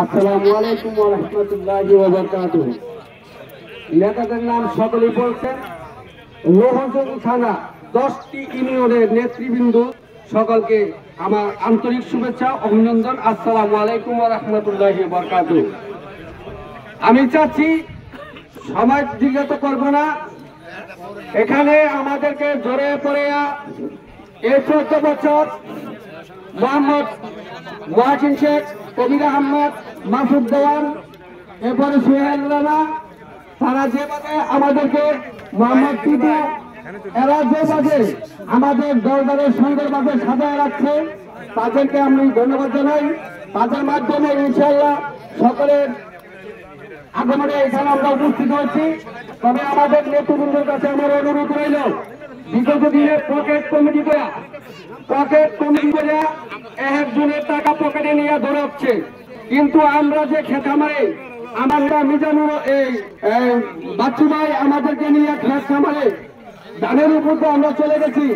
আসসালামু আলাইকুম ওয়া রাহমাতুল্লাহি ওয়া বারাকাতুহু। নেতাদের নাম সকলেই বলছেন। লোহজং থানা 10টি ইউনিয়নের নেতৃবৃন্দ সকলকে আমার আন্তরিক শুভেচ্ছা অভিনন্দন। আসসালামু আলাইকুম ওয়া রাহমাতুল্লাহি ওয়া বারাকাতুহু। আমি চাচ্ছি সময় দীর্ঘত করব না, এখানে আমাদেরকে জোরে পড়ে এই 14 বছর মোহাম্মদ ওয়াসিম শেখ, কবির আহমদ, মাসুদ দেওয়ান, এরপরে সোহেল রানা, তারা যেভাবে আমাদেরকে মোহাম্মদ টিপু, এরা যেভাবে আমাদের দলদারের সুন্দরভাবে সাজায় রাখছে, তাদেরকে আমি ধন্যবাদ জানাই। তাদের মাধ্যমে ইনশাআল্লাহ সকলের আগমনে এখানে আমরা উপস্থিত হয়েছি। তবে আমাদের নেতৃবৃন্দের কাছে আমার অনুরোধ রইল, বিগত দিনে পকেট কমিটি করে একজনের টাকা পকেটে নিয়ে দৌড়াচ্ছে, কিন্তু আমরা যে খেতামারে আমরা মিজানুর এই বাচ্চু ভাই আমাদেরকে নিয়ে খেত খামারে ধানের উপর আমরা চলে গেছি।